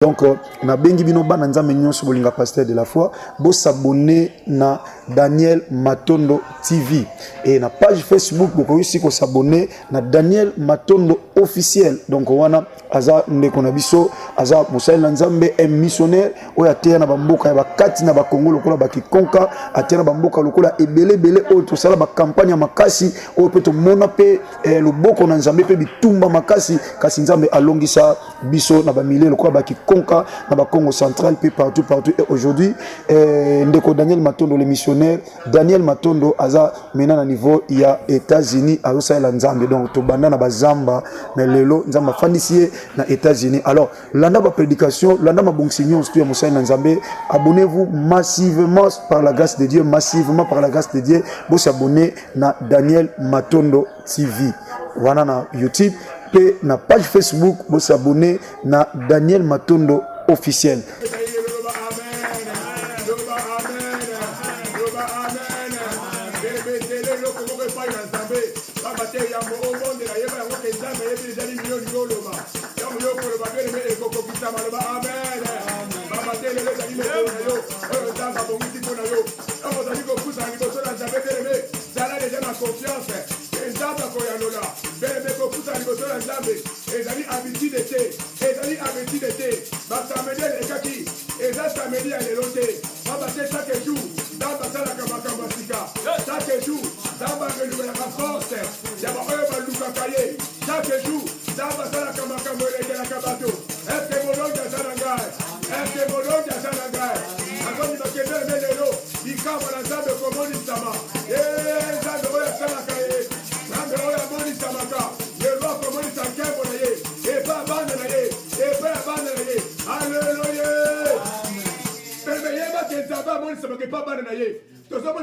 Donc, on a bengi bino bana nzambe nyonso bolinga pasteur de la foi, bo s'abonner na Daniel Matondo TV et na page Facebook boko aussi ko s'abonner na Daniel Matondo officiel. Donc wana aza ndeko na biso aza musali na nzambe un missionnaire oya tea na bamboka ya bakati na bakongo lokola bakikonka atea na bamboka lokola ebele oyo tosala ba campagne makasi oyo pe to mona pe loboko na nzambe pe bitumba makasi kasi nzambe alongisa biso na ba milieu lokola bakikonka na ba Congo central pe partout et aujourd'hui ndeko Daniel Matondo le missionnaire Daniel Matondo aza mena na niveau ya États-Unis azo la nzambe donc to banda na bazamba mais lelo nzamba fandisier na États-Unis. Alors landa ba prédication landa ma bon signal studio Moussa na nzambe, abonnez-vous massivement par la grâce de Dieu, massivement par la grâce de Dieu, vous s'abonner na Daniel Matondo TV wana na YouTube pe na page Facebook vous s'abonner na Daniel Matondo officiel.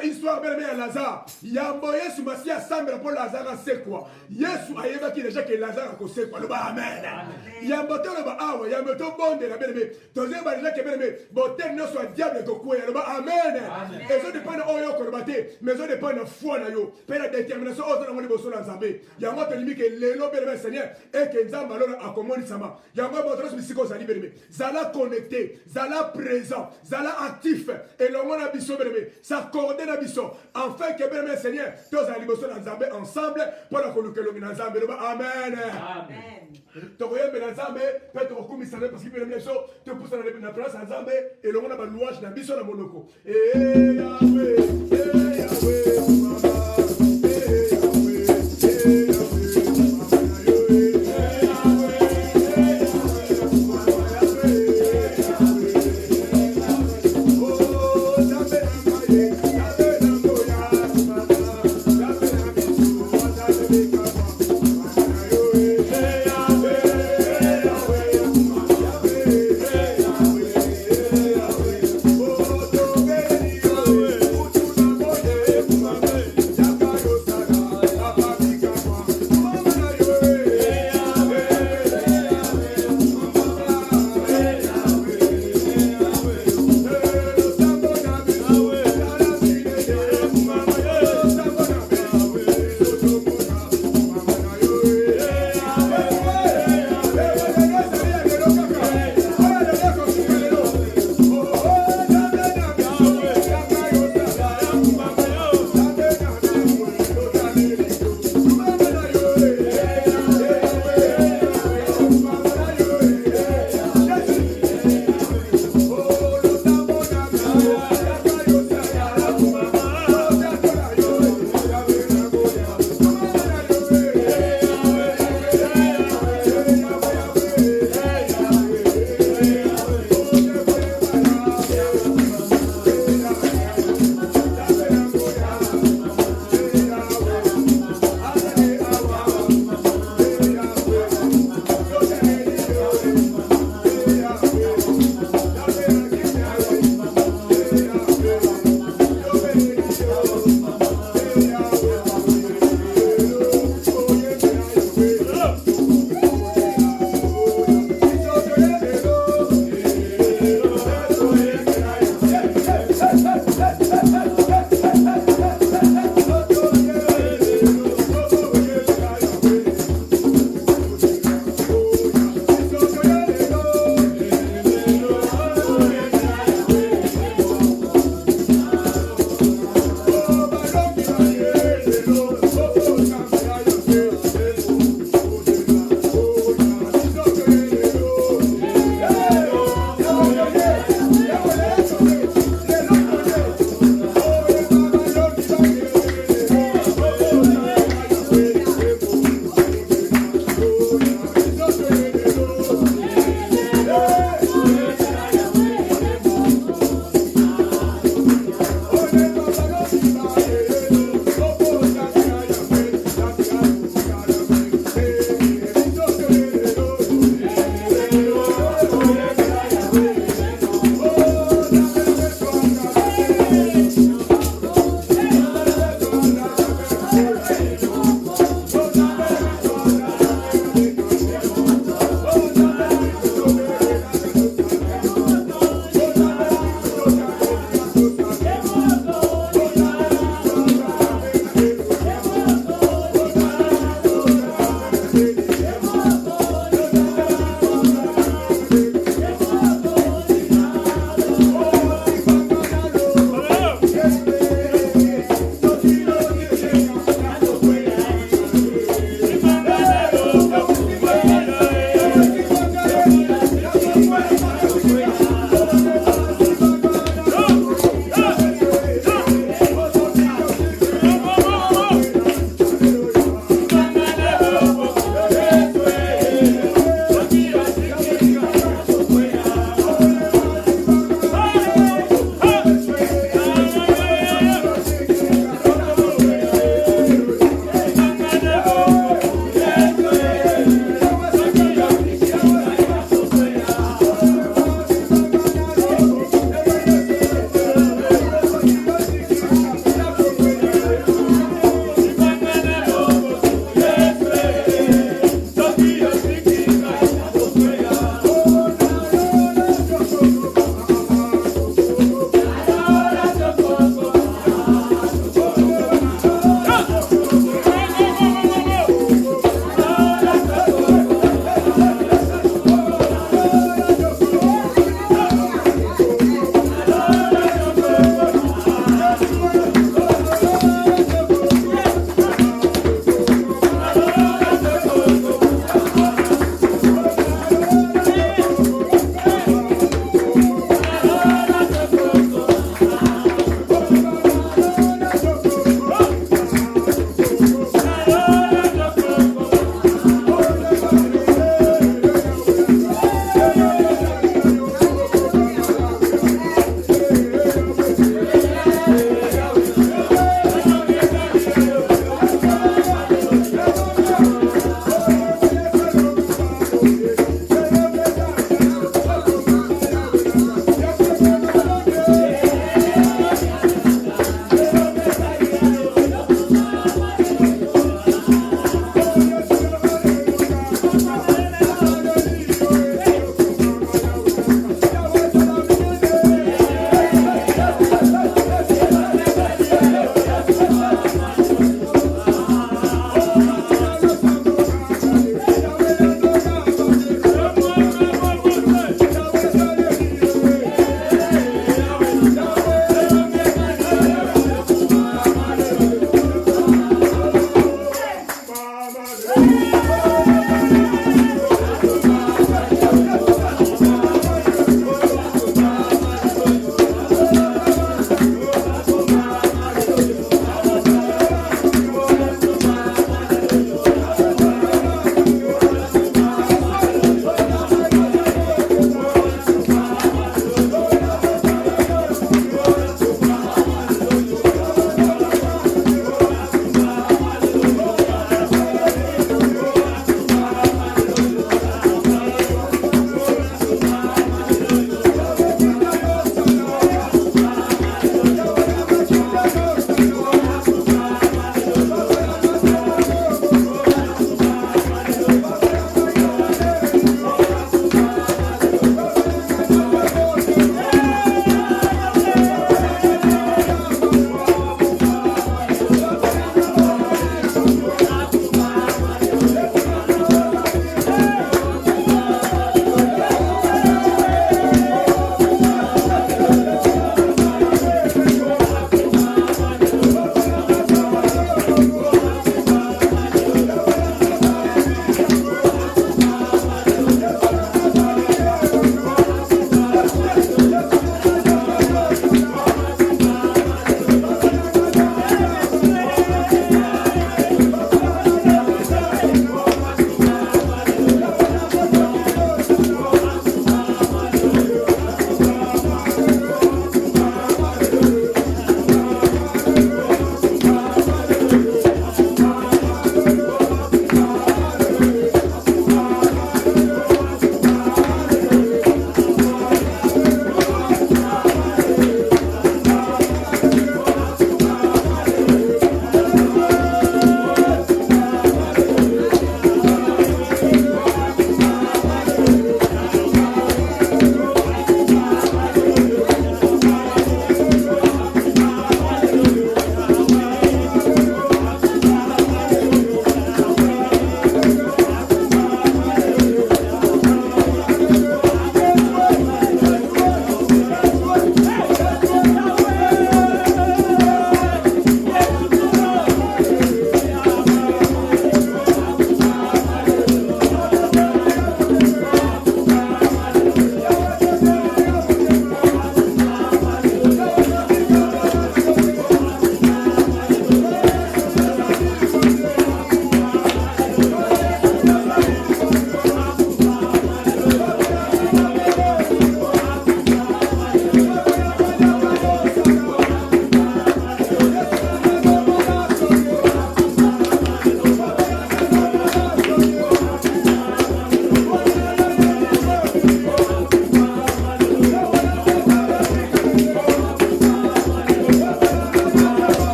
Histoire belle à Lazare. Yambo Yesu Masia Sambe pour Lazare c'est quoi? Yesu ayeba qui déjà que Lazare ko c'est quoi? Le ba amen. Yambo to le ba awa, yambo to bonde la belle. Toze ba déjà que belle botel no soit diable ko ko le ba amen. Et ça dépend de oyo ko baté, mais ça dépend de foi na yo. Pe la détermination ozo na moni boso na Nzambe. Yambo to limi que lelo belle Seigneur et que Nzamba lo akomoni sama. Yambo botros bisiko zali belle. Zala connecté, zala présent, zala actif et le mona biso belle. Ça coordonne na biso. Enfin que bien Seigneur, tous allons nous ensemble pour la coloquer le Nzambe. Amen. Amen. Tu voyais le Nzambe, peut-être beaucoup missionnaire parce qu'il veut bien sûr te pousser dans la place Nzambe et le monde a louange dans biso na monoko. Eh Yahweh, eh Yahweh. Mama.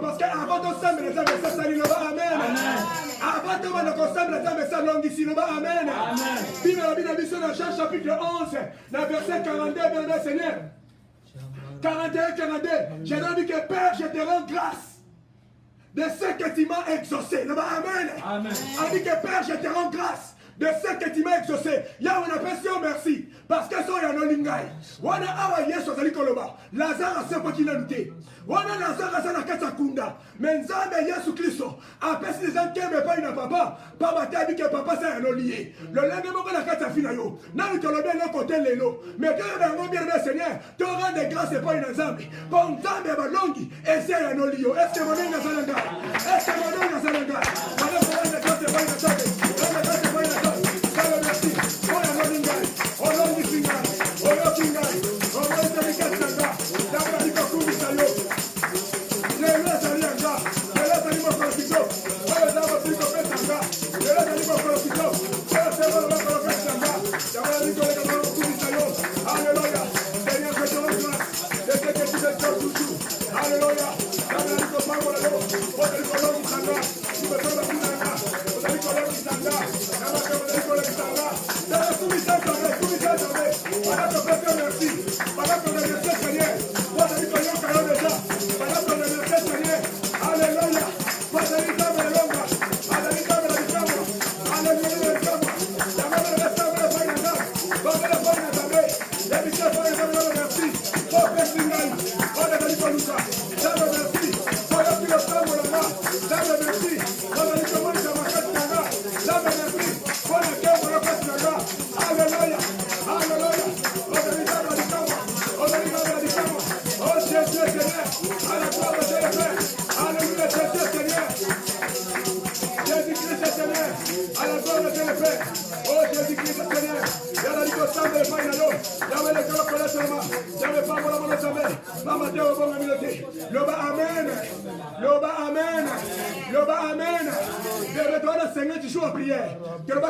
Parce qu'avant de ça, les hommes ça salut, amen. Avant de ça, les hommes ça longue ici, amen. Bible dans Jean chapitre 11, dans verset 42, bien Seigneur. 41, 42. J'ai dit que Père, je te rends grâce de ce que tu m'as exaucé. Amen. Amen. A dit que Père, je te rends grâce de ce que tu m'as exaucé. Ya on appelle ça merci. Parce que ça y a no lingai. Wana awa Yesu azali koloba. Lazare asepo kina lute. Wana Lazare azana kata kunda. Menzambe Yesu Kristo. Apesi les gens qui aiment pas une papa. Papa t'a dit que papa ça y a no lié. Le lendemain moko la kata fina yo. Na ni tolobe no côté lelo. Mais que dans mon bien Seigneur, te rend de grâce et pas une nzambe. Bon nzambe ba longi et c'est ya no liyo. Est-ce que mon nanga zalanga? Est-ce que mon nanga zalanga? Wana ko rend de grâce et pas une nzambe.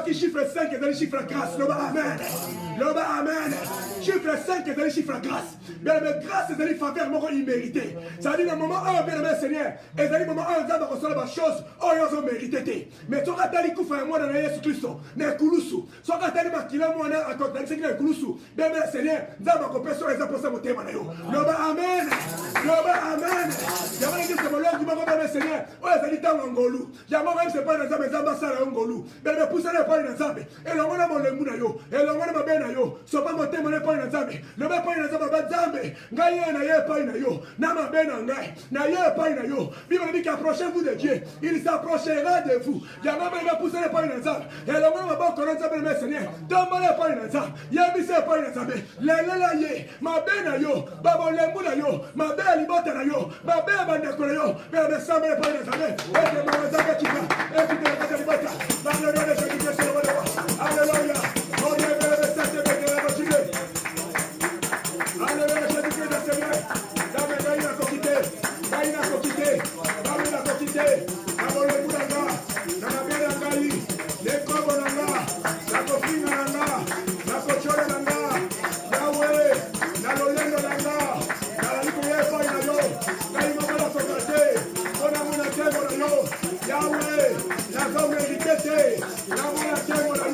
Chiffre 5 est dans les chiffres grâce. Amen. Amen. Chiffre 5 est dans les chiffres grâce. Mais grâce est dans les faveurs imméritées. Ça veut dire le moment où bien le Seigneur, et dans le moment où nous avons reçu la chose, où nous avons mérité. Mais tu as dit que moi dans Jésus Christ, n'est Kulusu. Si tu as dit que moi dans ce qui est Kulusu, bien le Seigneur, nous avons compris sur les apôtres de thème. Amen. Amen. J'aimerais dire que mon Lord, tu m'as compris le Seigneur. Oh, ça dit dans l'Angolou. J'aimerais même c'est pas dans les ambassades à Angolou. Mais le pousse n'est pas dans les et le monde a mon lemuna yo. Et le monde a ben yo. So pas mon thème n'est pas dans les le pas dans les zambe. Gaïa n'a yé pas dans yo. Nama ben ngai. N'a yé pas dans yo. Bible dit qu'approchez-vous de Dieu. Il s'approchera de vous. J'aimerais même pousser n'est pas dans les et le monde a bon connaître ça le Seigneur. Tombe n'est pas dans les Yabise pas dans les la yé. Ma ben yo. Babo lemuna yo. Ma ben libota na yo. Ma ben bandeko na yo. Mais le sang n'est pas dans les et que mon zaka kika. Et que le libota. Dans le nom de Jésus. Alléluia. On est vers le saint de la voiture. Alléluia, Jésus-Christ de Seigneur. Dame Gaïna Kokité. Gaïna Kokité. Gaïna Kokité. Abole Boulanga. Nanabela Gaï. Les Kobo Nanga. La Kofina Nanga. La Kochore Nanga. Yahweh. La Lolendo Nanga. La Likuye Faina Yo. Gaïma Mala Sokate. Kona Muna Tembo Yo. Yahweh. La Zome Rikete. La Muna Tembo Yo.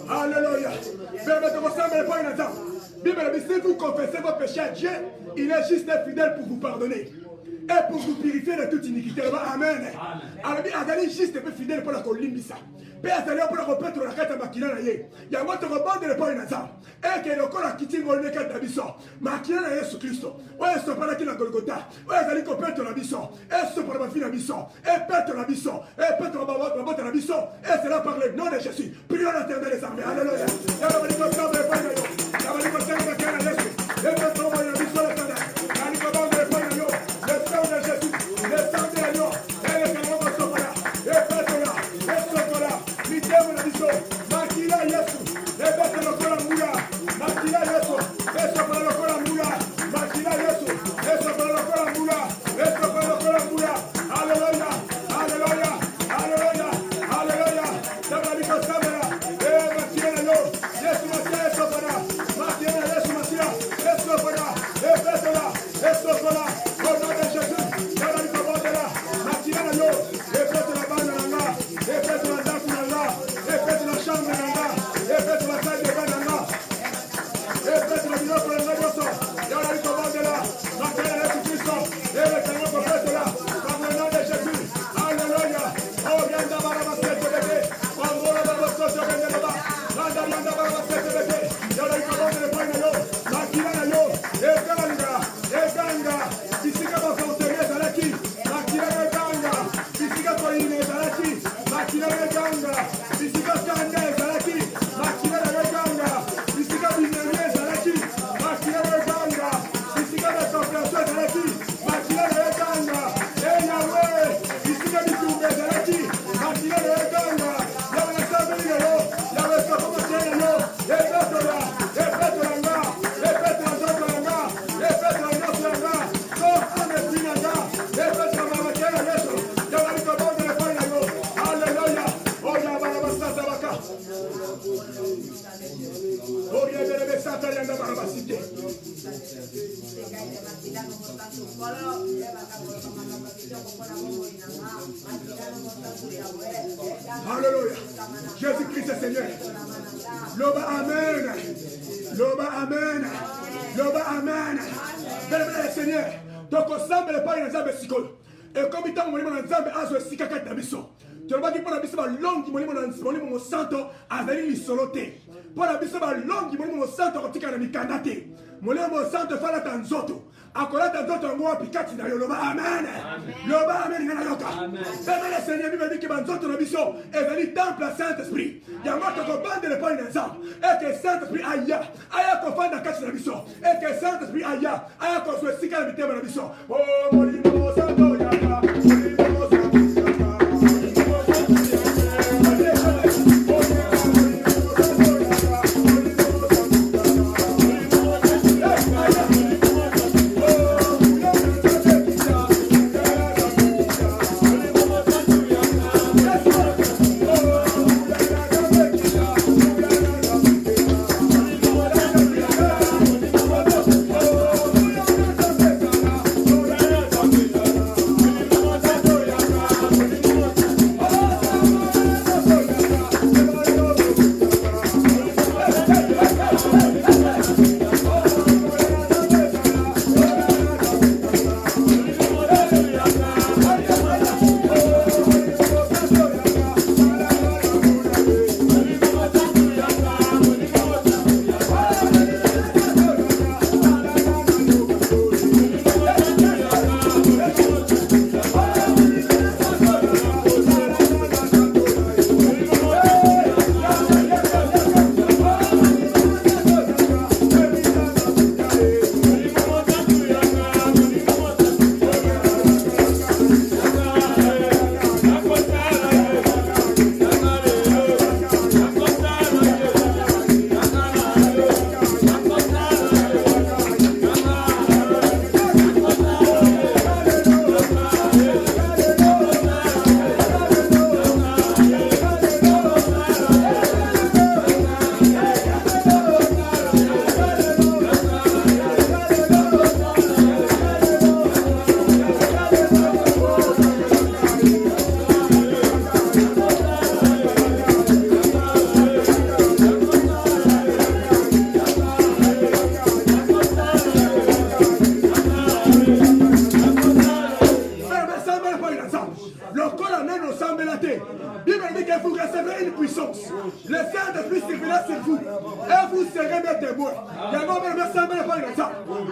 Alléluia. Si vous confessez vos péchés à Dieu, il est juste et fidèle pour vous pardonner et pour vous purifier de toute iniquité. Amen. Alors, il est juste et fidèle pour la colimbisa. Pe azali pour repetre la carte makina na ye. Ya moto robande le point naza. Et que le corps qui tingo le carte biso. Makina na Yesu Kristo. Ouais, so para kila Golgotha. Ouais, azali ko petre la biso. Et so para fina biso. Et petre la biso. Et petre la biso. Et cela par le nom de Jésus. Prions l'Éternel des armées. Alléluia. Ya va dire ça le point na yo. Ya va dire ça le point na Yesu. Et petre la biso le tada. Ya ni ko bande le point na yo. Le sang de Jésus. Le sang de l'agneau. Et le canon de sopara. Et petre la. Et sopara. Mitemo na biso, makila Yesu, ebete lokola mula, makila Yesu, eso para lokola mula, makila Yesu, eso para lokola mula, eso para lokola mula, aleluya, aleluya, aleluya, aleluya, tabariko sabera, makila na yo, Yesu masia eso para, makila Yesu masia, eso para, ebete la, eso para, au nom de Jésus, tabariko botela, makila na yo, ebete la bana na nga, ebete la danse na nga, faites la chambre nanga, et faites la salle de bain nanga, et faites la binocle de négociation, et on a dit comment de là, maintenant Jésus Christ, et le Seigneur pour faire cela, dans le nom de Jésus, alléluia, oh viens d'avoir la masse de bébé, on voit la masse de bébé là-bas, là viens d'avoir la masse de bébé, et on a dit comment de le prendre yo, makila na yo, et ganga, ici que ma fontaine est à la qui, makila na ganga, ici que toi il est à la qui, makila na ganga, ici que Kanga est à la qui, makila na ganga, ici que Binemi est à la qui, makila na ganga, ici que la compréhension est à la qui, makila na ganga, et Yahweh, ici que Bitumbe est à la qui, makila na ganga, Yahweh Sabri yo, Yahweh Sabri yo, et Betola, et Betolanga, et Betolanga, et Betolanga, donc on est Binanga, et Betolanga, Yesu, Yahweh Sabri de le point yo, alléluia, oh Yahweh Sabri Sabaka, oh Yahweh Sabri Yanga Barabasite. Alléluia. Jésus-Christ est Seigneur. Loba Amen. Loba Amen. Loba Amen. Bénémoine Seigneur. Donc ensemble les pas ensemble sikolo. Et comme il t'a montré mon ensemble azo sikaka tabiso. Tu vas dire pour la biso ba longi mon santo azali lisolote. Pour la biso ba longi mon santo kotika na mikanda te. Mon santo fala tanzoto. Akola tanzoto ngo apikati na yo loba amen. Loba amen ngana yoka. Bénémoine le Seigneur Bible dit que banzoto na biso ezali temple à Saint-Esprit. Ya moto ko bande le pas ensemble. Et que Saint-Esprit aya ko fanda kati na biso. Et que Saint-Esprit aya ko so sika na bitema na biso. Oh molimo santo yaka. Molimo santo.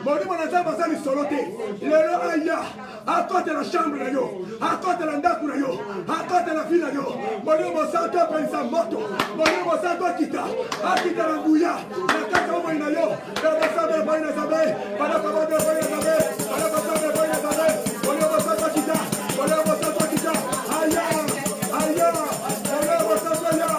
molimo na nzambe aza lisolo te lelo aya akota na chambre na yo akota na ndako na yo akota na vi na yo molimo mosantu apelisa moto molimo mosantu akita na nguya na kati ya bomoi na yo babasambe epai na nzambe banakamode epai na nzambe banabasambe epai na nzambe molimo mosantu akita molimo mosantu akita aya aya molimo mosantu aya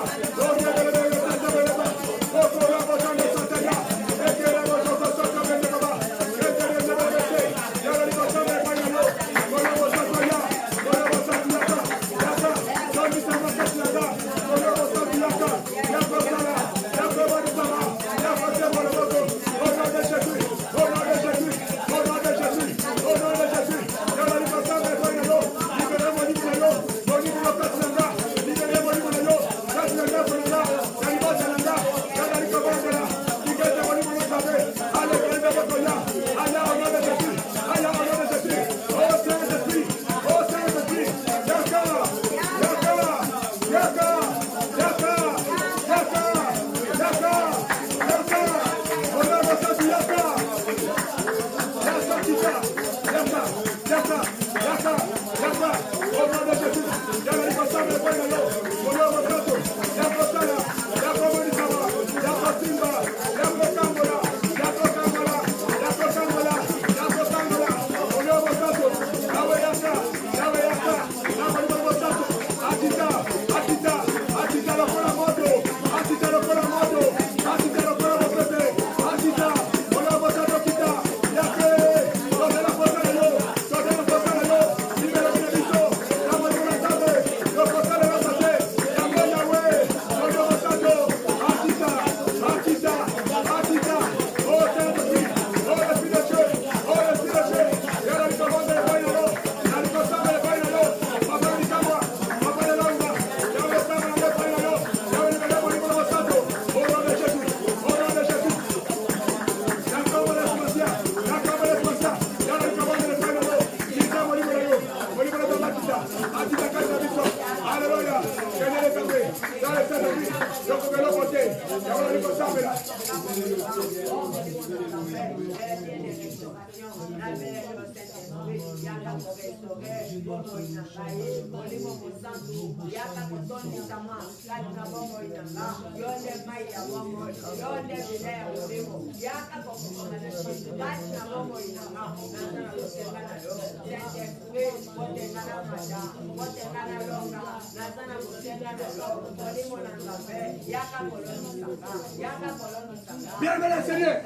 Bien-aimé Seigneur,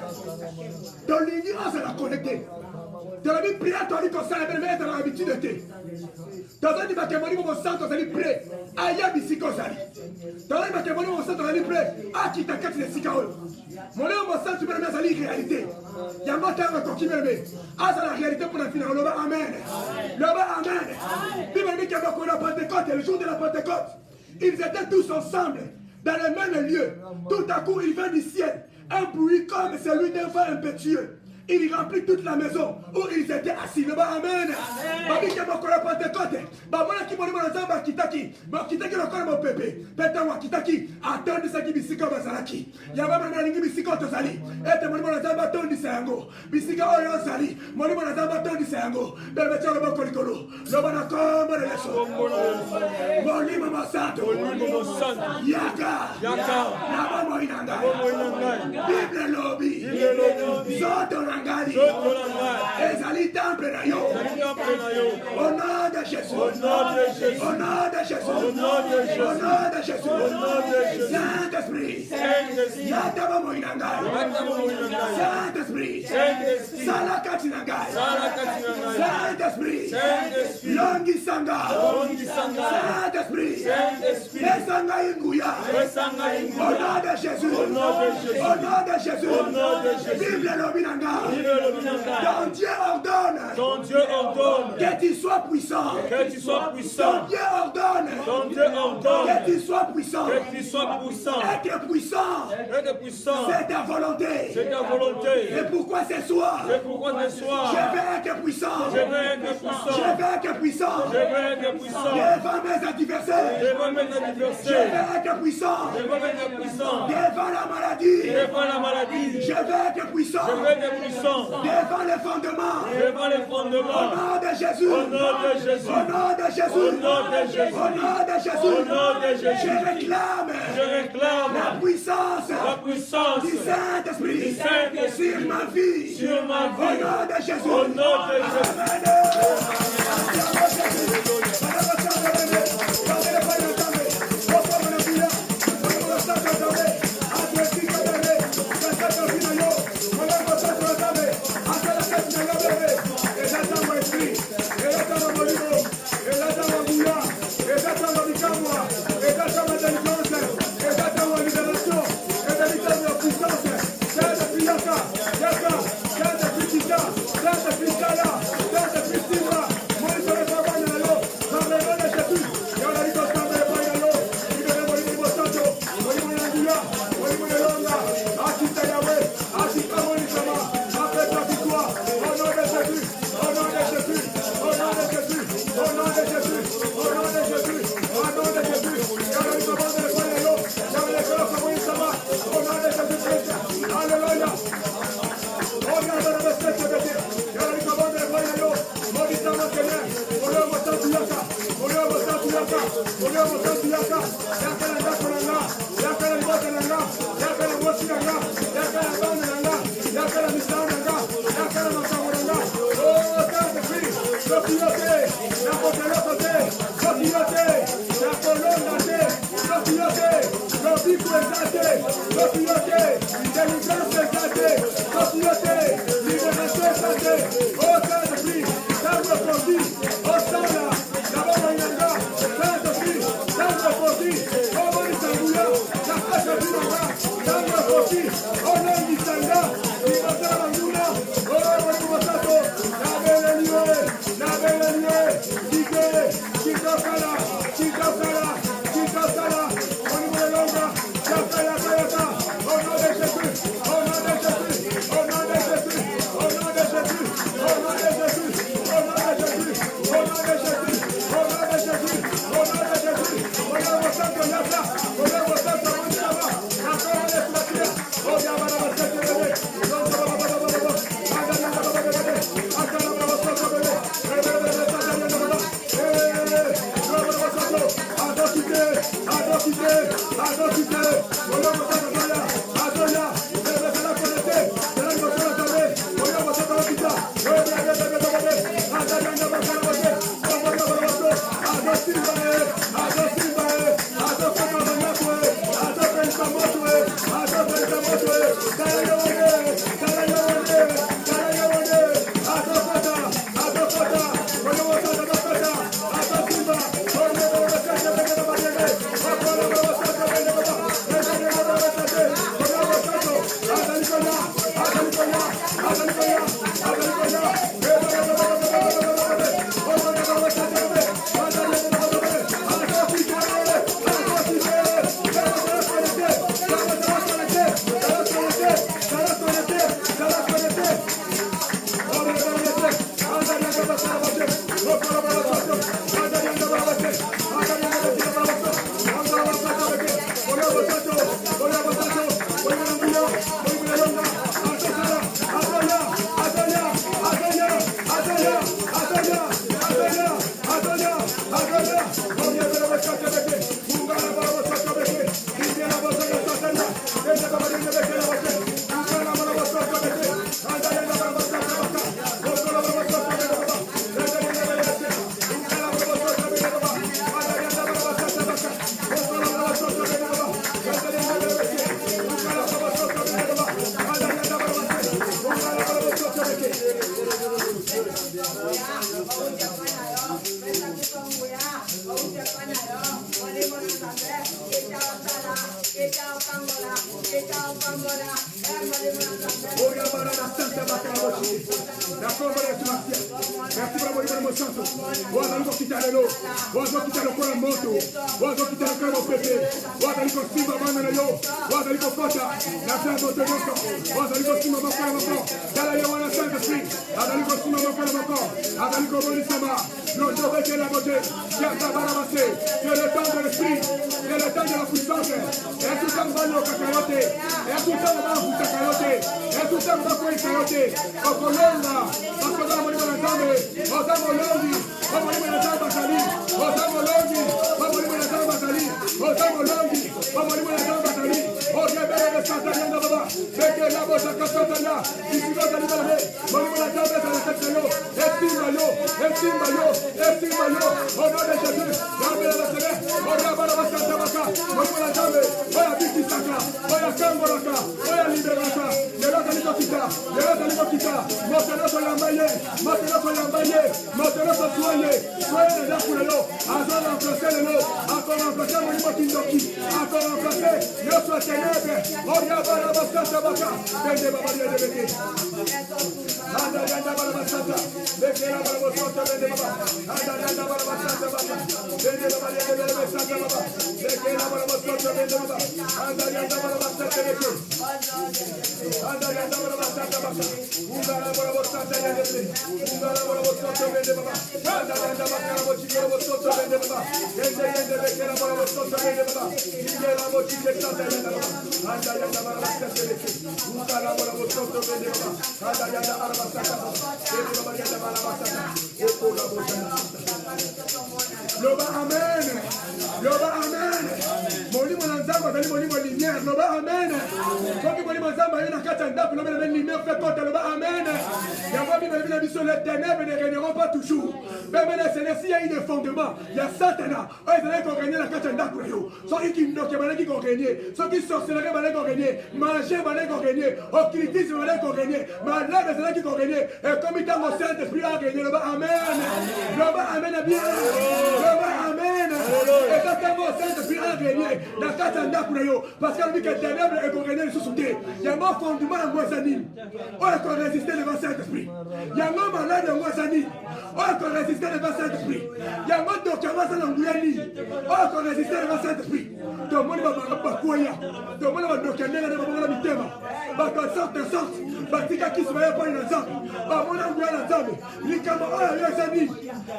ton ignorance est la connecter. Tu as mis prière, tu as dit qu'on s'en est dans l'habitude de te. Tu as dit que mon sang, tu as dit prêt. Aïe, bisiko zali. Tu as dit que mon sang, tu as dit prêt. Ah, qui t'a cassé les sikaol. Mon sang, tu peux le mettre en réalité. Il y a un matin qui me met. Ah, c'est la réalité pour la finale. Le bas, amen. Le bas, amen. Bible dit qu'il y avait la Pentecôte, le jour de la Pentecôte. Ils étaient tous ensemble, dans le même lieu. Tout à coup, il vient du ciel. Un bruit comme celui d'un vent impétueux. Il remplit toute la maison où ils étaient assis. Le bas, amen. Babi qui m'a collé la Pentecôte. Babona qui m'a dit mon zamba kitaki. Ma kitaki le collé mon pépé. Pétain wa kitaki. Attends de ça qui bisika basalaki. Yaba mana lingi bisika tozali. Ete mon zamba tondi sango. Bisika oyo zali. Mon zamba tondi sango. Belle betia le boko likolo. Le bana kombo de leso. Moni mama santo. Yaka. Naba mo inanga. Bible lobby. Zoto nangadi. Ezali temple na yo. Au nom de Jésus. Au nom de Jésus. Au nom de Jésus. Au nom de Jésus. Au nom de Jésus. Au nom de Jésus. Saint-Esprit. Saint-Esprit. Yataba mo inanga. Saint-Esprit. Saint-Esprit. Salakati nanga. Salakati nanga. Saint-Esprit. Saint-Esprit. Longi sanga. Longi sanga. Saint-Esprit. Saint-Esprit. Esanga inguya. Esanga inguya. Au nom de Jésus. Au nom de Jésus. Au nom de Jésus. Au nom de Jésus. Bible lobinanga. Bible lobinanga. Ton Dieu ordonne. Ton Dieu ordonne. Que tu tu sois puissant. Que tu sois Ton puissant. Dieu ordonne. Ton Dieu ordonne. Que tu sois puissant. Que tu sois puissant. Être puissant. Être puissant. C'est ta volonté. C'est ta volonté. Et pourquoi ce soir? C'est pourquoi ce soir. Je vais être puissant. Je veux être puissant. Je vais être puissant. Je veux être puissant. Devant mes adversaires. Devant mes Je adversaires. vais être puissant. Je veux être puissant. Devant la maladie. Devant la maladie. Je vais être puissant. Je veux être puissant. Devant les fondements. Devant les Au fondements. nom de Jésus. Au nom de Jésus. Au nom de Jésus. Au nom de Jésus. Au nom de Jésus. Au nom de Jésus. Je réclame Je réclame la puissance la puissance du Saint-Esprit du Saint-Esprit sur ma vie. sur ma Au vie. nom de Jésus. Au nom de Jésus. Au nom de Jésus. Merci pour la bonne mon santo. Waza liko kitalelo. Waza kitalo kwa moto. Waza kitalo kwa pepe. Waza liko simba bana na yo. Waza liko kota. Na tango tonoso. Waza liko simba bako na bako. Dala ya wana Saint Esprit. Waza liko simba bako na bako. Waza liko boni sama. Non je veux que la beauté. Ya tabarabase. C'est le temps de l'esprit. C'est le temps de la puissance. Et tout ça va nous kakayote. Et tout ça va vous kakayote. Et tout ça va vous kakayote. Okolonga. Parce que Ozamolongi, Loba amen. Loba amen. Molimo na nzamba bali molimo lumière. Loba amen. Soki molimo nzamba ina kata ndaku loba na lumière fait compte loba amen. Yamba bi na biso les ténèbres ne régneront pas toujours. Même là c'est s'il y a eu des fondements, il y a Satan. Oh ils allaient gagner la kata ndaku yo. Soki qui ndoke balaki ko gagner. Soki sorcellerie balaki ko gagner. Manger balaki ko gagner. Occultisme balaki ko gagner. Malade balaki ko gagner. Et comme il t'a mon Saint-Esprit a gagné loba amen. Loba amen bien. Loba amen. Et quand t'as mon Saint-Esprit a gagné la kata ndaku yo parce que lui que ténèbres et ko gagner sous souté. Il y a un fondement en Guazani. Oh il faut résister devant Saint-Esprit. Il y a un malade en Guazani. Oh il faut résister devant Saint-Esprit. Il y a un docteur en Guyani. Oh il faut résister devant Saint-Esprit. Tout le monde va pas quoi. Tout le monde va docteur là va pas mitema. Va que sorte. Batika qui se va pas dans ça. Va mon en Guyana ça. Likama oh yo Zani.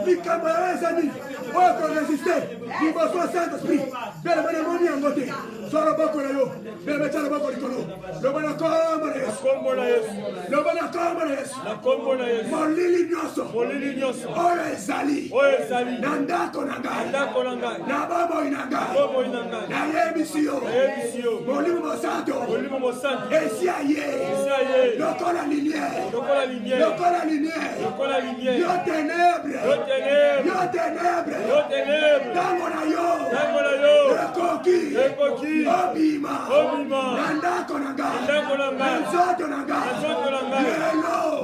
Likama Zani. Oh il faut résister. Il va soit Saint-Esprit. Bien le moni en côté. Soit le bako là yo. Bien mettre le bako likolo. Le bana kombo na Yesu. Le bana kombo na Yesu. La kombo na Yesu. Molili nyoso. Molili nyoso. Oyo ezali. Oyo ezali. Nandako na ngai. Ndako na ngai. Na bobo ina ngai. Bobo ina ngai. Na yebisi yo. Yebisi yo. Molimo mosanto. Molimo mosanto. Esia ye. Esia ye. Lokola lumière. Lokola lumière. Lokola lumière. Lokola lumière. Yo ténèbres. Yo ténèbres. Yo ténèbres. Yo ténèbres. Tango na yo. Tango na yo. Ekoki. Ekoki. Obima. Obima. Nandako na ngai. Ndako na ngai. Nzoto na ngai. Nzoto na ngai.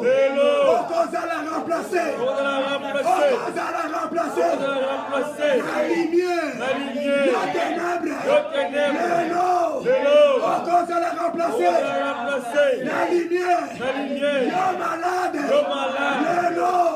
Lelo. Okozala remplacer. Okozala remplacer. Okozala remplacer. Okozala remplacer. La lumière. La lumière. Yo ténèbres. Yo ténèbres. Lelo. Okozala remplacer. Okozala remplacer. La lumière. La lumière. Yo malade. Yo malade.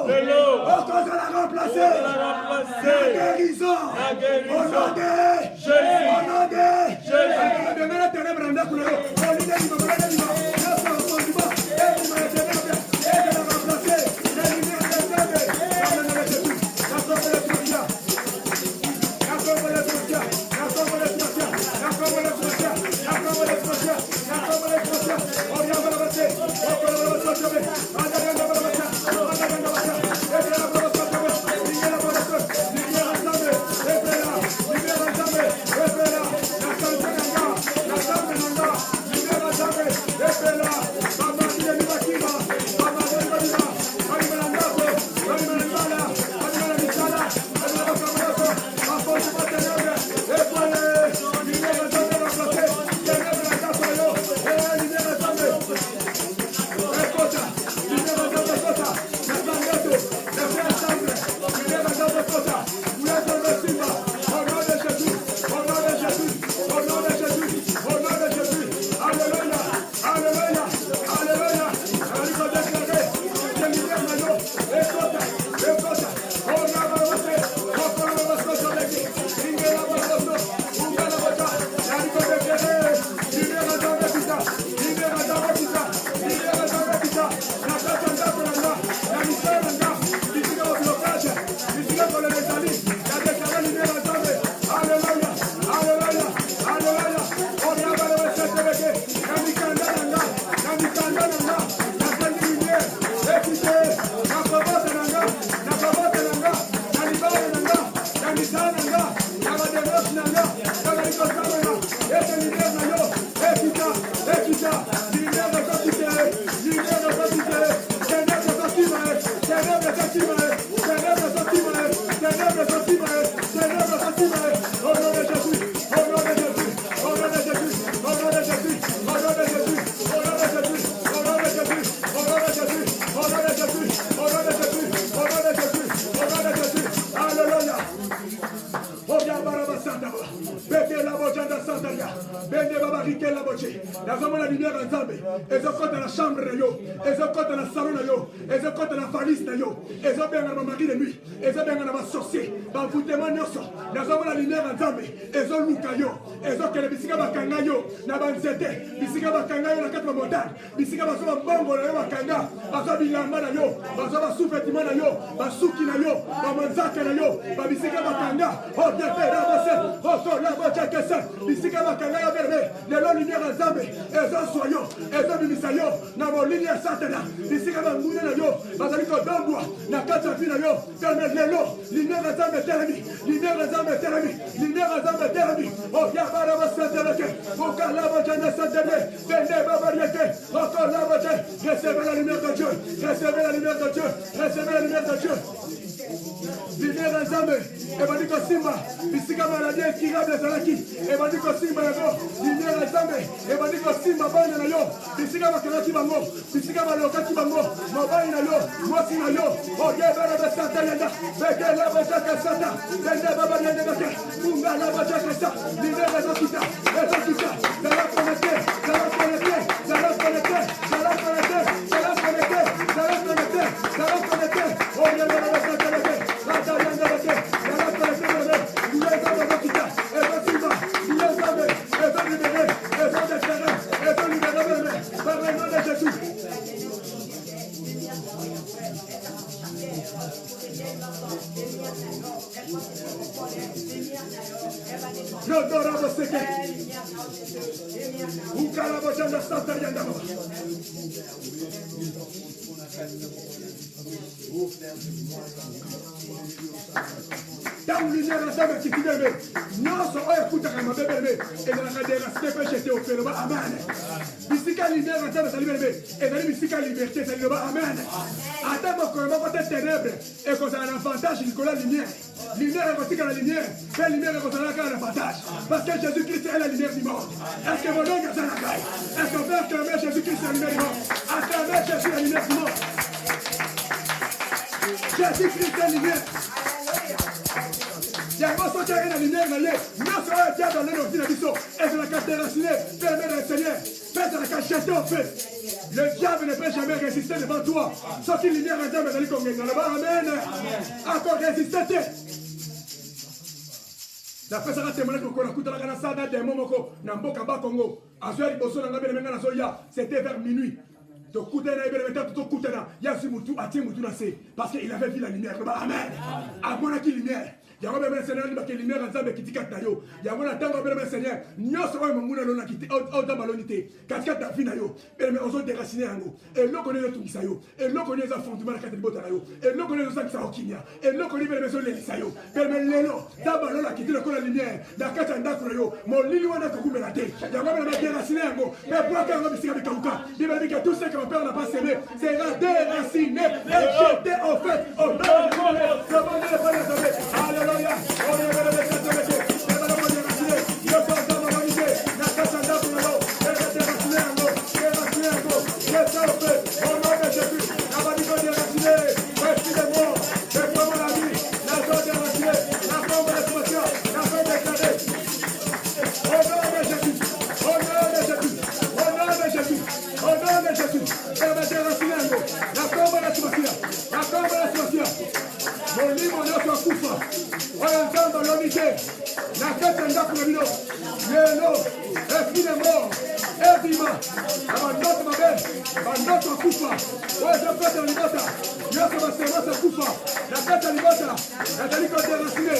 Lelo. Okozala remplacer. Okozala remplacer. La guérison. La guérison. Au nom de Jésus. Au nom de Jésus. Dengana ténèbres ndaku lelo. Olide ni baba ni baba. Yesu akomba. Yesu ma ténèbres. Yesu la remplacer. La lumière des ténèbres. La komba le Seigneur. La komba le Seigneur. La komba le Seigneur. La komba le Seigneur. La komba le Seigneur. La komba le Seigneur. On vient de passer. On peut le sauver. On vient de passer. On vient de passer. Et bien la komba le sauver. Libère la komba le sauver. Libère la sauver. Et bien là. Libère la sauver. Et bien là. La sauver nanga. La sauver nanga. Libère la sauver. la lumière ensemble. Ils ont compté la chambre de yo. Ils ont compté la salon de yo. Ils ont compté la valise de yo. Ils ont bien ma mari de nuit. Ils ont bien ma sorcier. Dans vous témoignez ça. Ils ont la lumière ensemble. Ils ont luka yo. Ils ont que les bisika bakanga yo. Na banzete. Bisika bakanga yo na quatre montagne. Bisika basoma bongo na yo bakanga. Baso bilamba na yo. Baso basufetima na yo. Basuki na yo. Bamanzaka na yo. Babisika bakanga. Oh bien fait la bosse. Oh to la bosse que ça. Bisika bakanga ya verbe. Les lumière ensemble. Ils ont soyo. Ils ont bimisa yo. Na molini ya satana. Bisika bangune na yo. Bazali ko dongwa. Na kata fina yo. Ferme lelo. Lumière ensemble termi. Lumière ensemble termi. Lumière ensemble termi. Oh bien bara bosse tereke. Oh kala bosse ne satana. Bende babarieke. Oh kala bosse. Recevez la lumière de Dieu. Recevez la lumière de Dieu. Recevez la lumière de Dieu. Lumière ensemble. Et va dire que Simba, bisika maladie incurable ezalaki. Et va dire que Simba yako. Lumière ensemble. Et va dire que Simba bana na yo. Bisika bakalaki bango. Bisika balokaki bango. Mobali na yo. Mosi na yo. Oh yeah, bana basata yanda. Beke la bajaka sata. Bende baba yanda bake. Munga la bajaka sa. Lumière ezokita. Ezokita. Ça va connecter. Ça va connecter. Ça va connecter. Ça va connecter. Ça va connecter. Ça va connecter. Ça va connecter. Oh yeah, bana basata yanda. Bata yanda bake. Ça va connecter. Lumière ezokita. Ezokita. Lumière ezokita. Ezokita. Par le nom de Jésus. L'odorable seke. Ukalabo janda santa yanda baba. Dans l'univers ensemble qui t'y bébé. Non, ça va écouter à ma bébé. Et dans la déraciné peut jeter au félo. Amen. Bisika lumière ensemble ça libéré. Et dans bisika liberté ça libéré. Amen. Attends mon corps, mon côté ténèbres. Et qu'on a un avantage Nicolas lumière. Lumière est aussi que la lumière. La lumière est aussi un avantage. Parce que Jésus-Christ est la lumière du monde. Est-ce que mon nom est la caille? Est-ce qu'on peut acclamer Jésus-Christ la lumière du monde? Acclamer Jésus la lumière du monde. Jésus-Christ est la lumière. Il y a un mot qui a la lumière, mais non seulement il y a dans l'œil de l'homme, et de la carte déracinée, permet le Seigneur, faites la carte jetée au feu. Le diable ne peut jamais résister devant toi. Sauf qu'il lumière en mais d'aller comme là-bas. Amen. Encore résister. La personne a témoigné que la couta la sada des momoko na mboka ba Congo. Azoya liboso na ngabele menga na zoya, c'était vers minuit. To kuta na ibele meta to kuta na ya si mutu atie mutu na se parce qu'il avait vu la lumière. Amen. Amona ki lumière. Yango bébé Seigneur ni baké lumière nzambe kitika tayo. Yango na tango bébé Seigneur, nyoso oyo monguna lona kiti o da balonité. Katika ta fina yo. Bébé ozo déraciner yango. Et loko ne tungisa yo. Et loko ne za fondement na kati bota yo. Et loko ne za kisa okinya. Et loko ne bébé so lelisa yo. Bébé lelo da balona kiti ko la lumière. Da kata ndako yo. Mo lili wana ko kumela te. Yango bébé déraciner yango. Mais pour que yango bisika bikauka. Bébé dit que tout ce que mon père n'a pas semé sera déraciné et jeté au feu. Au nom de Jésus. Alléluia. On est vers le Seigneur. C'est pas le monde de raciné. Yo sommes dans la unité. Na casa ndako yo. Et raciné yango. Et raciné yango. Jeté au feu. Au nom de Jésus. La bandico de raciné. Respirez-moi. Faites-moi la vie. La zone de raciné. La forme de l'expression. La forme déclarée. Au nom de Jésus. Au nom de Jésus. Au nom de Jésus. Au nom de Jésus. Permettez raciné yango. La forme de l'expression. La forme de l'expression. Mon livre de son couffre. Oyo nzambe alonike na kati ya ndako na bino lelo esprit de mort ebima na bandoto mabe bandoto akufa oyo ezopesa na libota nyonso basemasa kufa na kati ya libota nazali kodéracine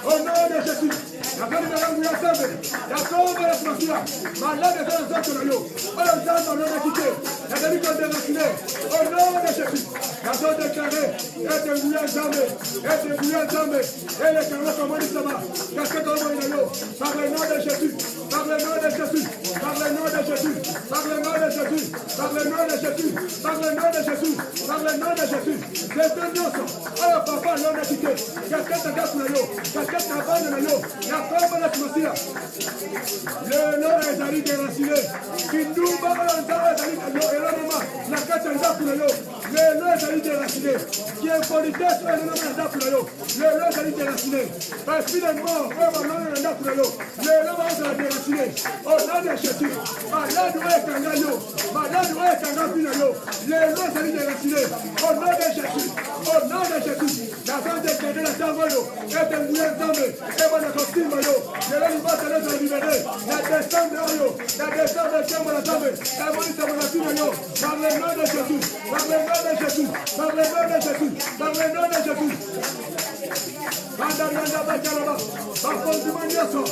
au nom de Jésus nazali melangu ya nzambe yakomba ya simasia malade eza na nzoto na yo oyo nzambe alonaki te nazali kodéracine au nom de Jésus nazodéclare ete nguya nzambe, ete nguya nzambe, ele kanga komoni sama, kaka komoni na yo, par le nom de Jésus, par le nom de Jésus, par le nom de Jésus, par le nom de Jésus, par le nom de Jésus, par le nom de Jésus, par le nom de Jésus, c'est un nyonso, oyo papa l'on a quitté, kaka gaku na yo, kaka bana na yo, ya komba na tumasia, le nom ezali déraciné, kindumba oyo nzambe ezali na yo, elonoma, na kati ya nzaku na yo, le nom ezali déraciné, qui est politesse oyo elonoma na nzaku na yo, le nom ezali déraciné, finalement, oyo bamona na nzaku na yo, le nom ezali déraciné, au nom de Jésus, malade oyo ekanga yo, malade oyo ekanga mpina yo, le nom ezali déraciné, au nom de Jésus, au nom de Jésus, naza déclaré na ntango oyo, ete nguya nzambe, ebana kosimba yo, lelo libota lezo libere, na décembre oyo, na décembre ntango na nzambe, ebonisama na mpina yo, par le nom de Jésus, par le nom de Jésus, par le nom de Jésus, par le nom de Jésus. Bandarianda bakalaba, bafondima nyonso,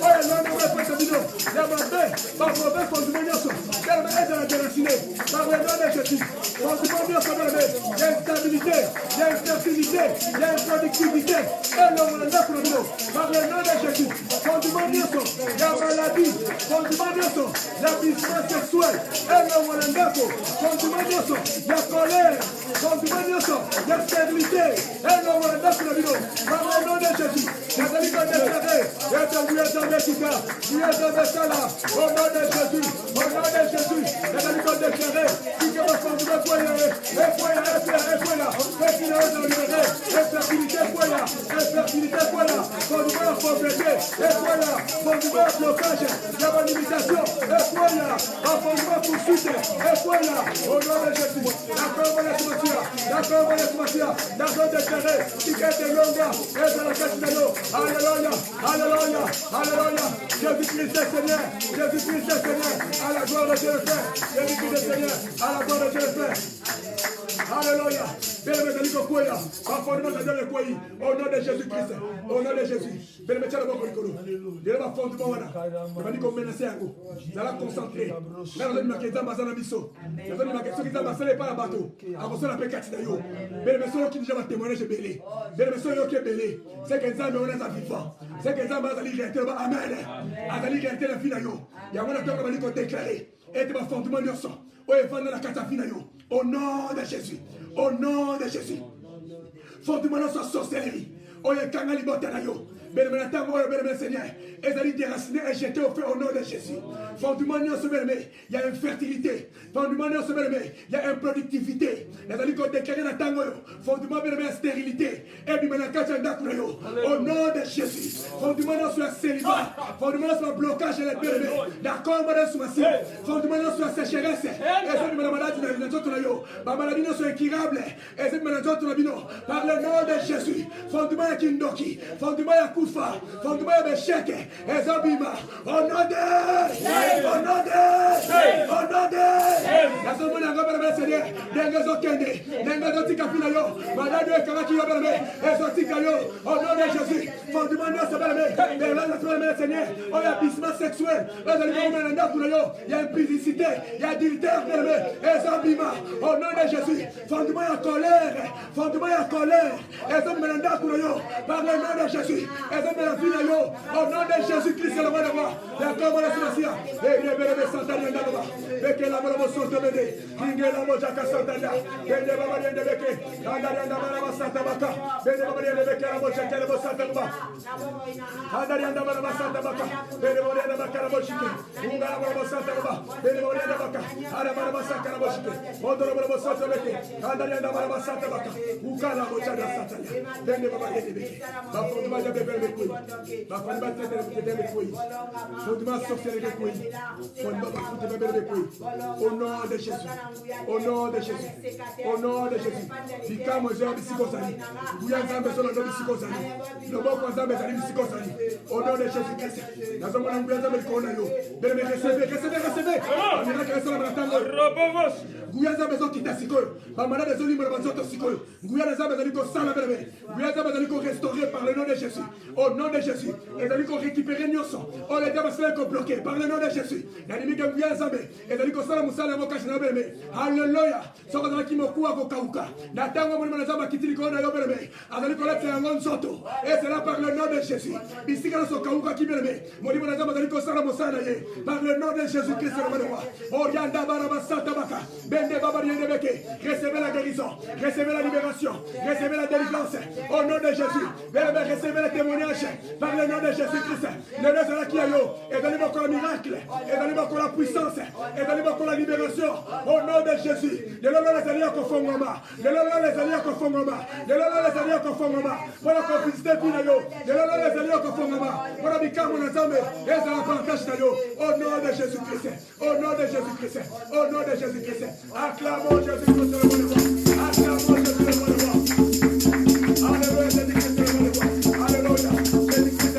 oyo nano repesa bino, ya mabe, bafobe fondima nyonso, kelebe ezala déraciné, par le nom de Jésus, fondima nyonso kelebe, ya instabilité, ya infertilité, ya improductivité, elongo na ndako na bino, par le nom de Jésus, fondima nyonso, ya maladie, fondima nyonso, ya puissance sexuelle, elongo na ndako, fondima nyonso, ya colère, fondima nyonso, ya stérilité, elongo na ndako na bino, par le nom de Jésus, nazali kodéclaré, ete nguya nzambe tika, nguya nzambe sala, au nom de Jésus, au nom de Jésus, nazali kodéclaré, tika bafondima kwela, ekwela, ekina oza libéré, infertilité kwela, fondima ya pauvreté, ekwela, fondima ya blocage, ya balimitation, ekwela, bafondima poursuite, ekwela, au nom de Jésus, d'accord, d'accord, déclaré, tika ete longa, ezala kati na yo, alléluia, alléluia, alléluia, Jésus-Christ est Seigneur, Jésus-Christ est Seigneur, à la gloire de Dieu le Père, Jésus-Christ est Seigneur, à la gloire de Dieu le Père. Alléluia. Au nom de Jésus-Christ, au nom de Jésus. Au nom de Jésus, au nom de Jésus. Fondement notre sorcellerie. Oye kangali botanayo. Bénémoine tango bénémoine Seigneur. Ezali déraciné et jeté au feu au nom de Jésus. Fondement notre bénémoine, il y a infertilité. Fondement notre bénémoine, il y a improductivité. Ezali ko déclarer na tango yo. Fondement bénémoine stérilité. Et bi menaka tanda kunayo. Au nom de Jésus. Fondement notre célibat. Fondement notre blocage et les bénémoine. D'accord madame Soumasi. Fondement notre sécheresse. Et ça bi maladie na nzoto na yo. Ba maladie notre incurable. Et ça bi nzoto na bino. Par le nom de Jésus. Fondement ya kindoki. Fondement ya kufa. Fondement ya besheke. Et ça bima. Au nom de au nom de la seule monnaie encore le Seigneur dengezo kende dengezo tika fina yo malade kanga ki yo belme ezo tika yo au nom de Jésus fondement de ce belme de la seule Seigneur on y a pissement sexuel on a le moment dans tout yo il y a impudicité il y a adultère belme ezo bima au nom de Jésus fondement ya colère ezo melanda tout yo par le nom de Jésus ezo melanda fina yo au nom de Jésus Christ le roi de roi la comme la Seigneur et belme santaria ndaba beke la molo sonto bede kinge la moja ka santaria bede baba de beke andaria ndaba la santa baka bede baba de beke la moja ka la santa baka andaria ndaba la santa baka bede baba de baka la moja unga la santa baka bede baba de baka ara baba santa la moja ondoro baba santa beke andaria ndaba la santa baka uka la moja ka santaria bede baba de beke bafo de baba de beke bafo de baba de beke fo de baba sorcier de beke fo de baba fo de baba de beke au nom de Jésus, au nom de Jésus, au nom de Jésus. Dikamo zombi sikosani. Buya nzambe solo ndobi sikosani. Loboko nzambe zali sikosani. Au nom de Jésus Christ. Nazomo na buya nzambe kona yo. Bele recevez. On ira kresona manatango. Robovos. Buya nzambe zo kita sikoyo. Bamana de zoli mwana zoto sikoyo. Buya nzambe zali ko sala bele. Buya nzambe zali ko restaurer par le nom de Jésus. Au nom de Jésus. Et zali ko récupérer nyoso. On les diables sont bloqués par le nom de Jésus. Yanimi ke buya nzambe. Et zali ko sala musala mo kashina bele. Alléluia. Soko zali ki mokuwa kokauka na tango molimo na zamba kitili kona yo beleme azali kolata yango nzoto et c'est là par le nom de Jésus bisika no sokauka kibeleme molimo na zamba azali kosala mosala ye par le nom de Jésus Christ le roi orianda baraba santa baka bende baba yende beke recevez la guérison recevez la libération recevez la délivrance au nom de Jésus beleme recevez le témoignage par le nom de Jésus Christ le nom de la kiayo et dans le miracle et dans la puissance et dans la libération au nom de Jésus de l'homme les alliés confondement de l'homme les alliés confondement de l'homme les alliés confondement pour la complicité pinayo de l'homme les alliés confondement pour la bicamo na zambe et ça la partage tayo au nom de Jésus Christ au nom de Jésus Christ au nom de Jésus Christ acclamons Jésus Christ le roi acclamons Jésus le roi alléluia Jésus Christ le roi alléluia Jésus Christ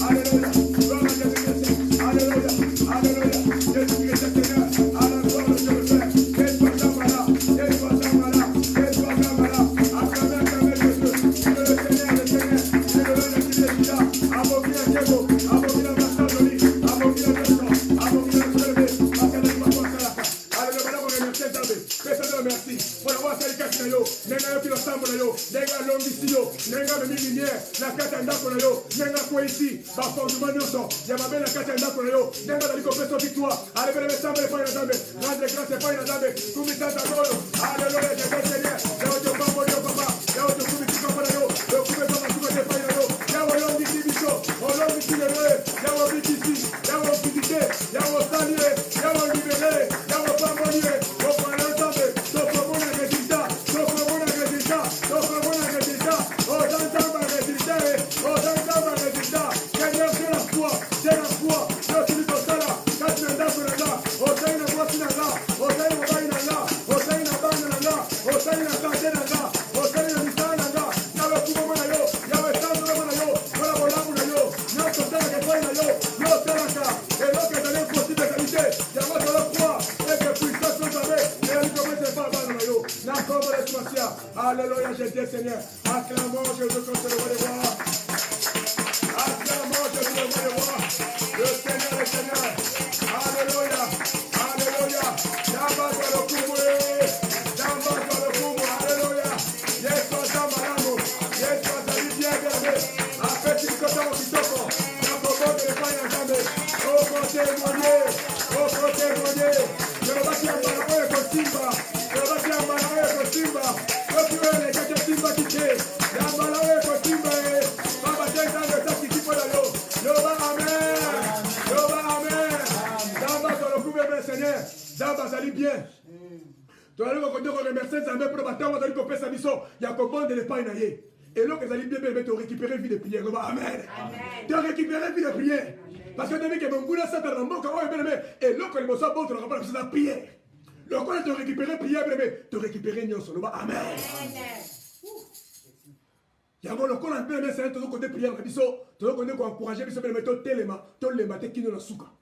alléluia gloire à Jésus Christ alléluia alléluia Jésus Christ Seigneur à la gloire de Dieu le Père et toi Zamala acclamez Jésus le Seigneur le Seigneur abomina Diego abomina Masandoli abomina Jean abomina Selebe akana makwakala alléluia bana remercier Zambe pesa merci pour avoir fait le yo nenga yo kilo sambo na yo nenga longisi yo nenga me lumière na kata ndako na yo nenga ko ici ba fondement nyonso ya mabele na kata ndako na yo nenga dali ko pesa victoire alléluia me sambe pa na Zambe rendre grâce pa na Zambe kumita tano alléluia je te Seigneur yo to pambo yo papa yo to kumita papa na yo yo kumita papa kumita pa na yo ya wo longisi biso o longisi le ya wo bitisi ya wo bitite ya wo salie ya wo libéré ya wo pambolier o pa na Zambe to pambo na résultat to pambo na résultat to pambo na résultat o Zambe résultat o Zambe résultat Seigneur c'est la foi yo suis dans ça là quand tu n'as pas là o sai na voici na là o sai na vai na là o sai na bana na là o sai na kate na là o sai na misana na là na lo kumo na yo ya we santo na yo wala bolangu na yo no totala que fai na yo no taraka et lo que tenez possible qualité ya va te lo croire et que puissance vous avez et il commence pas bana na yo na comme le soisia alléluia Jésus Seigneur acclamons Jésus comme le roi des rois acclamons Jésus le roi des rois le Seigneur alléluia alléluia Damba le kumu alléluia Yesu azamalamu Yesu azalibia gebe apeti kotamo kitoko na bobote le fanya Zambe au côté moye Yorobaki ambala oye kosimba Yorobaki ambala oye kosimba Yokiwele kake simba kike Yambala oye kosimba Baba tena ndio kikipo na yo Yoba amen Damba le kumu Seigneur Damba zali bien tu vas remercier Zambe pour le temps où tu as fait ça. Il y a combien de l'épargne naïe. Et là, que allez bien tu récupérer vie de prière. Amen. Tu as récupéré vie de prière. Parce que tu as vu que mon boulot ça dans mon corps et là, quand il me soit bon, tu n'auras pas la prière. Le quand tu récupérer prière, tu récupérer Nyon Solo. Amen. Il y a le corps un peu mais c'est tout côté prière na biso, tout côté pour encourager biso mais to telema, to lema te kino na suka.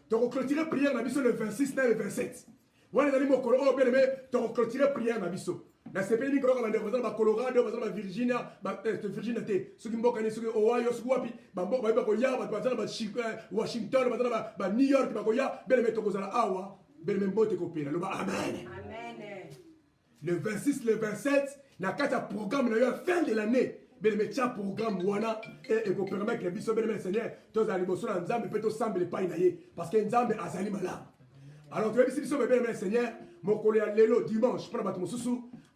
Tu clôturer prière na biso le 26 et le 27. Voilà les animaux oh bien aimé, tu clôturer prière na biso. Na CPI ko ko ndeko za Colorado, ba Virginia, Virginia te. Suki mboka ni suki Ohio, suki wapi, ba mboka ba ko ya ba za Washington, ba New York ba ko ya, bien aimé to ko za awa, bien aimé mbote ko pela. Amen. Amen. Le 26 le 27 na kata programme na yo fin de l'année. Bien aimé tia programme wana et ko permettre les biso bien aimé Seigneur, to za liboso na Nzambe pe to semble pas inaye parce que Nzambe azali malade. Alors, tu vas ici, bien Seigneur, mon collègue Lélo, dimanche,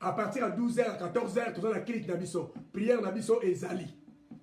à partir de 12h à 14h, tu as la Kilit Nabiso, prière Nabiso et Zali.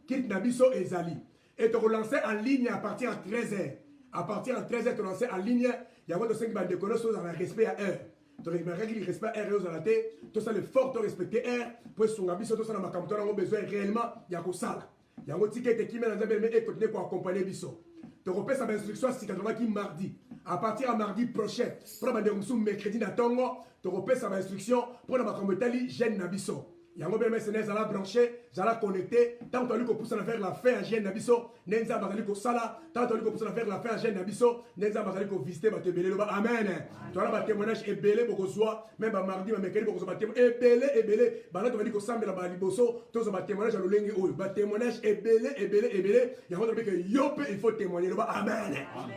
Kilit Nabiso et Zali. Et tu relances en ligne à partir de 13h. À partir de 13h, tu relances en ligne, il y a votre 5 bandes de connaissances dans le respect à heure. Tu as le respect à heure aux alatés, tu as le fort de respecter heure, pour son Nabiso, tu as ma campagne, tu as besoin réellement, il y a que ça. Il y a un ticket qui met dans un et continuer pour accompagner Biso. Tu repères sa instruction si tu as mardi. À partir de mardi prochain, pour la mercredi na tongo, tu repères sa instruction pour la makamotali jeune nabiso. yango bien mais ça la branché ça la connecté tant que lui ko pousse na faire la fin en gêne nabiso nenza bazali ko sala tant que lui ko pousse na faire la fin en gêne nabiso nenza bazali ko visiter ba tebele lo ba amen tu as ba témoignage ebele boko soir même ba mardi ba mercredi boko ba témoignage ebele ba na to ba ko sambela ba liboso to ba témoignage lo lengi oyo ba témoignage ebele yango to que yo pe il faut témoigner lo ba amen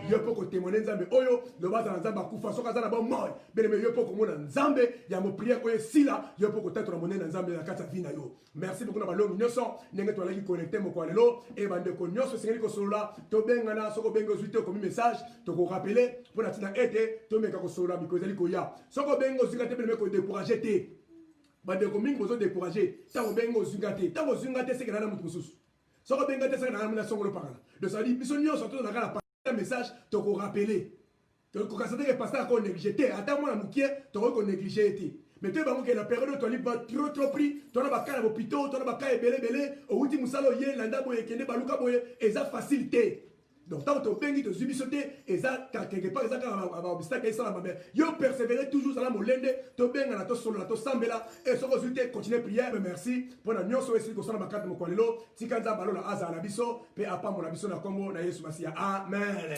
yo pe ko témoigner nzambe oyo lo ba za nzamba kufa soka za na ba moy bien mais yo pe ko mona nzambe ya mo prière oyo sila yo pe ko tatu na monena nzambe na kata vina yo merci beaucoup na ba longi nyoso ndenge to alaki connecter mo kwa lelo e bande ko nyoso sengeli ko solola to bengana soko bengo zuite ko message to ko rappeler pour na tina ete to meka ko solola because ali ko ya soko bengo zuite te be ko décourager te bande ko mingi bozo décourager ta ko bengo zuite ta ko zuite c'est que na mutu mususu soko bengo te c'est que na na songolo pakala de ça dit biso nyoso to na kala message to ko rappeler to ko kasate ke pasteur ko négliger te ata mo na mukie to ko négliger te. Mais tu vas la période où tu as trop pris, tu as un hôpital, tu as un belé, au ultime salo yé, landa boye, kende baluka boye, et ça facilité. Donc tant que tu as bengi, tu as subisoté, et ça quelque part, ça a obstacle, ça la mère. Yo persévérer toujours dans la molende, tu benga na to solo, na to sambela, et ce résultat continue prière, mais merci pour la nyonso esi ko sala bakati mo kwalelo, tikanza balola aza na biso, pe apa mo na biso na kombo na Yesu Masia. Amen.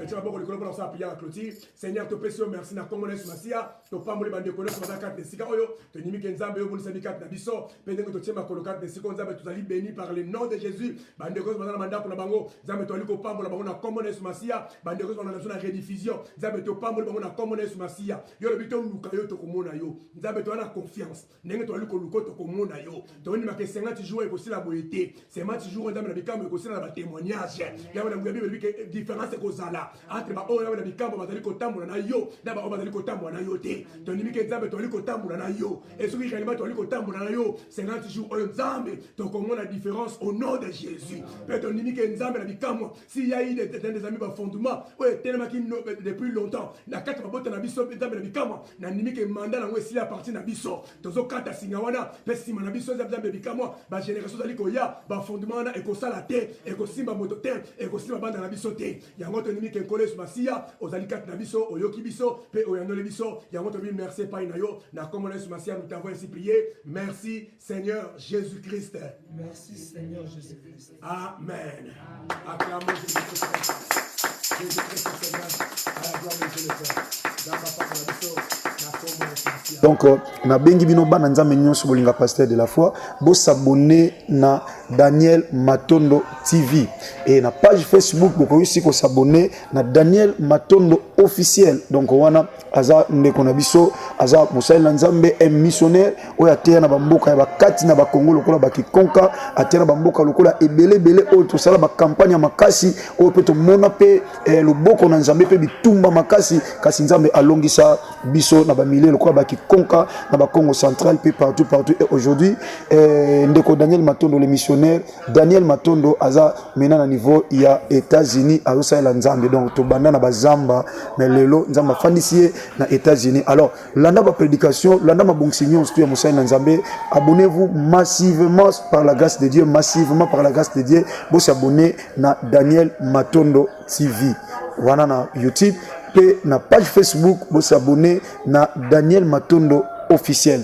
Tu vas beaucoup le pour ça prière à clôture. Seigneur, te pèse merci na kombo na Yesu Masia, to pambo le bande kono sur la carte de sika oyo, te nimike nzambe yo bonisa bikati na biso, pe ndenge to tiema kolokate de sika nzambe tu ali béni par le nom de Jésus. Bande ko na mandako na bango, nzambe to ali ko pambo on a commandé sur Masia, bande ko na zona rediffusion, nzambe to pambo on a commandé sur Masia. Yo le bito luka yo to komona yo. Nzambe to na confiance. Ndenge to ali ko luko to komona yo. To ni make 50 jours et aussi la boité. 50 jours nzambe na bikamo ko sina na témoignage. Ya na ngwe bi ke différence ko zala. Entre ba o na bikamo bazali ko tambola na yo, na ba o bazali ko tambola na yo te. To ni mike nzambe to ali ko tambola na yo. Et ce qui kalima to ali ko tambola na yo, 50 jours o nzambe to komona la différence au nom de Jésus. Peut to ni mike nzambe na bikamo. S'il y a eu des amis ba fondement, ouais tellement qui depuis longtemps. Na kata babota na biso nzambe na bikamo. Na ni mike mandat na ngwe si la partie na biso. Tozo kata singawana, pesi na biso nzambe bikamo, ba génération zali ko ya, ba fondement na ekosala te, ekosimba moto te, ekosimba banda na biso te. Yango to ni mike nkole sur Masia, ozali kata na biso, oyoki biso, pe oyandole biso. Yango to bi merci pa ina yo, na komona sur Masia nous t'avons ainsi prié. Merci Seigneur Jésus-Christ. Merci Seigneur Jésus-Christ. Amen. Acclamons Jésus-Christ. Jésus-Christ Seigneur, à la gloire de Dieu le Père. Dans ma part la biso, na komona sur Masia. Donc na bengi bino bana nzambe nyonso bolinga pasteur de la foi, bo s'abonner na Daniel Matondo TV et na page Facebook boko aussi ko s'abonner na Daniel Matondo officiel. Donc wana aza ndeko na biso aza mosali nzambe un missionnaire oya te na bamboka ya bakati na bakongo lokola bakikonka atena bamboka lokola ebele o to sala ba campagne makasi o pe to mona pe loboko na nzambe pe bitumba makasi kasi nzambe alongisa biso na ba milieu lokola bakikonka na bakongo central pe partout et aujourd'hui ndeko Daniel Matondo le missionnaire Daniel Matondo aza mena na niveau ya États-Unis azosala nzambe donc to banda na bazamba mais lelo nzamba fandisier na États-Unis. Alors landa ba prédication landa ma bonsignon surtout ya mosali na nzambe, abonnez-vous massivement par la grâce de Dieu, massivement par la grâce de Dieu, vous s'abonner na Daniel Matondo TV wana na YouTube pe na page Facebook, vous s'abonner na Daniel Matondo officiel.